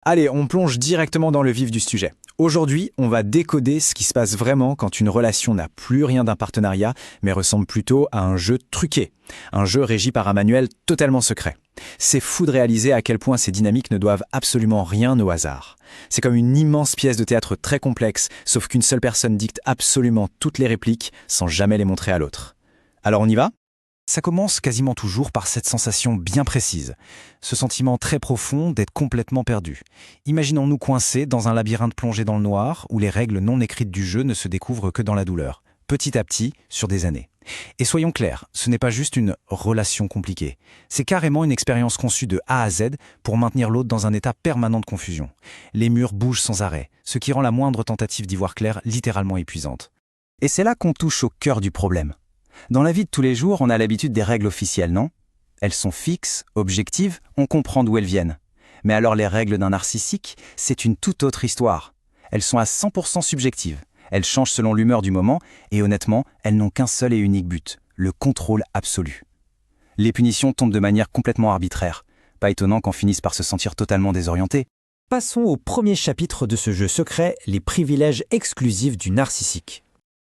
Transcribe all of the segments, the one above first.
Allez, on plonge directement dans le vif du sujet. Aujourd'hui, on va décoder ce qui se passe vraiment quand une relation n'a plus rien d'un partenariat, mais ressemble plutôt à un jeu truqué. Un jeu régi par un manuel totalement secret. C'est fou de réaliser à quel point ces dynamiques ne doivent absolument rien au hasard. C'est comme une immense pièce de théâtre très complexe, sauf qu'une seule personne dicte absolument toutes les répliques sans jamais les montrer à l'autre. Alors on y va ? Ça commence quasiment toujours par cette sensation bien précise, ce sentiment très profond d'être complètement perdu. Imaginons-nous coincés dans un labyrinthe plongé dans le noir où les règles non écrites du jeu ne se découvrent que dans la douleur, petit à petit, sur des années. Et soyons clairs, ce n'est pas juste une relation compliquée, c'est carrément une expérience conçue de A à Z pour maintenir l'autre dans un état permanent de confusion. Les murs bougent sans arrêt, ce qui rend la moindre tentative d'y voir clair littéralement épuisante. Et c'est là qu'on touche au cœur du problème. Dans la vie de tous les jours, on a l'habitude des règles officielles, non ? Elles sont fixes, objectives, on comprend d'où elles viennent. Mais alors les règles d'un narcissique, c'est une toute autre histoire. Elles sont à 100% subjectives. Elles changent selon l'humeur du moment et honnêtement, elles n'ont qu'un seul et unique but, le contrôle absolu. Les punitions tombent de manière complètement arbitraire. Pas étonnant qu'on finisse par se sentir totalement désorienté. Passons au premier chapitre de ce jeu secret, les privilèges exclusifs du narcissique.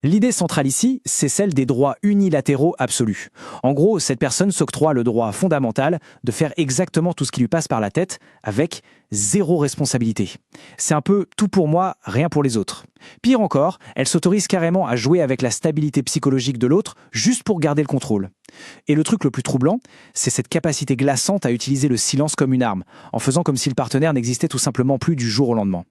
L'idée centrale ici, c'est celle des droits unilatéraux absolus. En gros, cette personne s'octroie le droit fondamental de faire exactement tout ce qui lui passe par la tête avec zéro responsabilité. C'est un peu tout pour moi, rien pour les autres. Pire encore, elle s'autorise carrément à jouer avec la stabilité psychologique de l'autre juste pour garder le contrôle. Et le truc le plus troublant, c'est cette capacité glaçante à utiliser le silence comme une arme, en faisant comme si le partenaire n'existait tout simplement plus du jour au lendemain.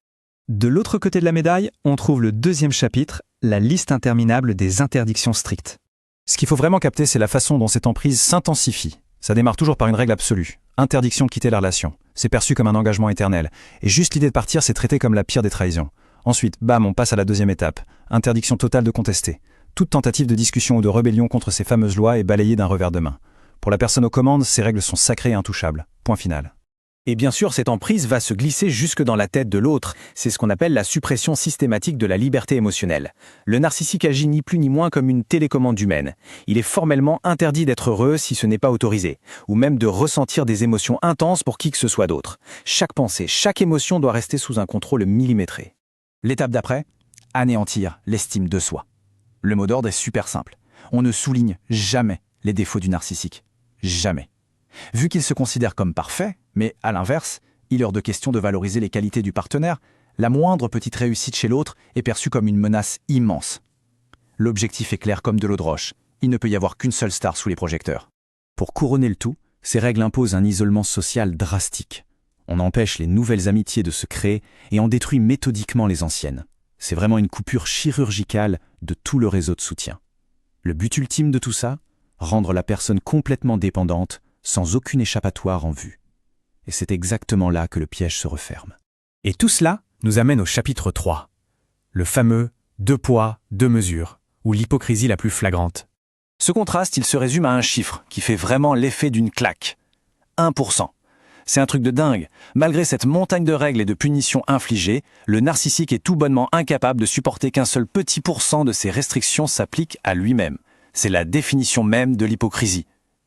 De l'autre côté de la médaille, on trouve le deuxième chapitre, la liste interminable des interdictions strictes. Ce qu'il faut vraiment capter, c'est la façon dont cette emprise s'intensifie. Ça démarre toujours par une règle absolue. Interdiction de quitter la relation. C'est perçu comme un engagement éternel. Et juste l'idée de partir, c'est traité comme la pire des trahisons. Ensuite, bam, on passe à la deuxième étape. Interdiction totale de contester. Toute tentative de discussion ou de rébellion contre ces fameuses lois est balayée d'un revers de main. Pour la personne aux commandes, ces règles sont sacrées et intouchables. Point final. Et bien sûr, cette emprise va se glisser jusque dans la tête de l'autre. C'est ce qu'on appelle la suppression systématique de la liberté émotionnelle. Le narcissique agit ni plus ni moins comme une télécommande humaine. Il est formellement interdit d'être heureux si ce n'est pas autorisé, ou même de ressentir des émotions intenses pour qui que ce soit d'autre. Chaque pensée, chaque émotion doit rester sous un contrôle millimétré. L'étape d'après, anéantir l'estime de soi. Le mot d'ordre est super simple. On ne souligne jamais les défauts du narcissique. Jamais. Vu qu'il se considère comme parfait, mais à l'inverse, il est hors de question de valoriser les qualités du partenaire, la moindre petite réussite chez l'autre est perçue comme une menace immense. L'objectif est clair comme de l'eau de roche, il ne peut y avoir qu'une seule star sous les projecteurs. Pour couronner le tout, ces règles imposent un isolement social drastique. On empêche les nouvelles amitiés de se créer et on détruit méthodiquement les anciennes. C'est vraiment une coupure chirurgicale de tout le réseau de soutien. Le but ultime de tout ça ? Rendre la personne complètement dépendante, sans aucune échappatoire en vue. Et c'est exactement là que le piège se referme. Et tout cela nous amène au chapitre 3, le fameux « deux poids, deux mesures », ou l'hypocrisie la plus flagrante. Ce contraste, il se résume à un chiffre qui fait vraiment l'effet d'une claque. 1%. C'est un truc de dingue. Malgré cette montagne de règles et de punitions infligées, le narcissique est tout bonnement incapable de supporter qu'un seul petit pourcent de ces restrictions s'applique à lui-même. C'est la définition même de l'hypocrisie.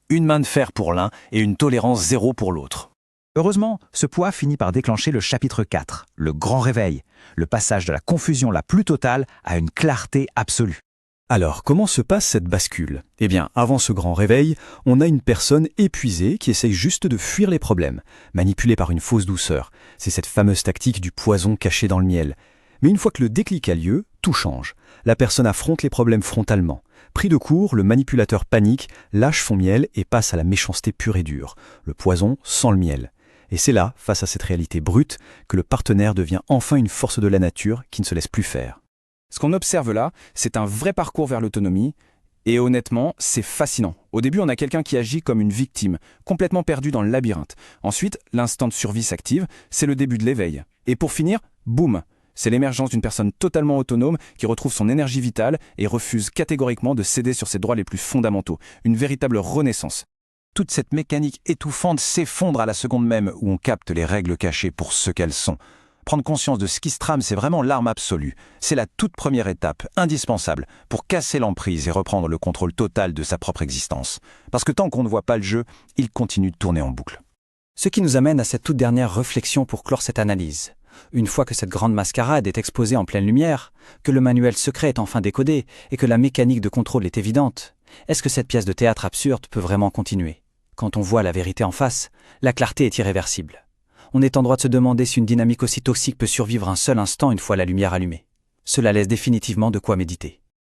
Une main de fer pour l'un et une tolérance zéro pour l'autre. Heureusement, ce poids finit par déclencher le chapitre 4, le grand réveil, le passage de la confusion la plus totale à une clarté absolue. Alors, comment se passe cette bascule ? Eh bien, avant ce grand réveil, on a une personne épuisée qui essaye juste de fuir les problèmes, manipulée par une fausse douceur. C'est cette fameuse tactique du poison caché dans le miel. Mais une fois que le déclic a lieu, tout change. La personne affronte les problèmes frontalement. Pris de court, le manipulateur panique, lâche son miel et passe à la méchanceté pure et dure, le poison sans le miel. Et c'est là, face à cette réalité brute, que le partenaire devient enfin une force de la nature qui ne se laisse plus faire. Ce qu'on observe là, c'est un vrai parcours vers l'autonomie, et honnêtement, c'est fascinant. Au début, on a quelqu'un qui agit comme une victime, complètement perdu dans le labyrinthe. Ensuite, l'instant de survie s'active, c'est le début de l'éveil. Et pour finir, boum ! C'est l'émergence d'une personne totalement autonome qui retrouve son énergie vitale et refuse catégoriquement de céder sur ses droits les plus fondamentaux. Une véritable renaissance. Toute cette mécanique étouffante s'effondre à la seconde même où on capte les règles cachées pour ce qu'elles sont. Prendre conscience de ce qui se trame, c'est vraiment l'arme absolue. C'est la toute première étape, indispensable, pour casser l'emprise et reprendre le contrôle total de sa propre existence. Parce que tant qu'on ne voit pas le jeu, il continue de tourner en boucle. Ce qui nous amène à cette toute dernière réflexion pour clore cette analyse. Une fois que cette grande mascarade est exposée en pleine lumière, que le manuel secret est enfin décodé et que la mécanique de contrôle est évidente, est-ce que cette pièce de théâtre absurde peut vraiment continuer? Quand on voit la vérité en face, la clarté est irréversible. On est en droit de se demander si une dynamique aussi toxique peut survivre un seul instant une fois la lumière allumée. Cela laisse définitivement de quoi méditer.